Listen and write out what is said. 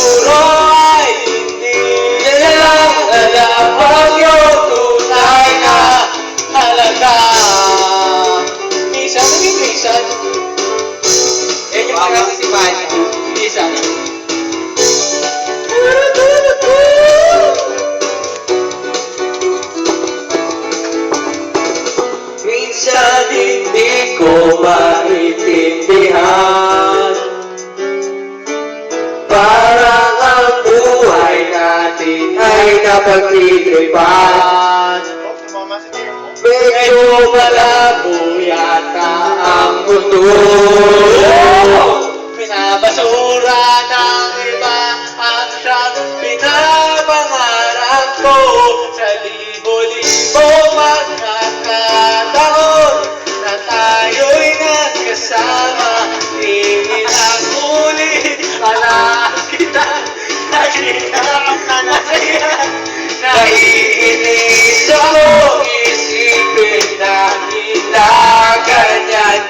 siguro ay hindi nilang alam ang iyong tunay na halaga. Minsan, minsan, yan yung pagkakasipahan niya. Minsan. Minsan hindi ko maintindihan, parang ang buhay natin ay napagtitiripan. Medyo malabo yata ang mundo. Pinabasura ng iba ang siyang pinapangarap ko. Sa libo-libo magkakataon na tayo'y nagkasama. Ilang ulit pala kita naginap na nasaya. Naiinis ako isipin na kita ganyan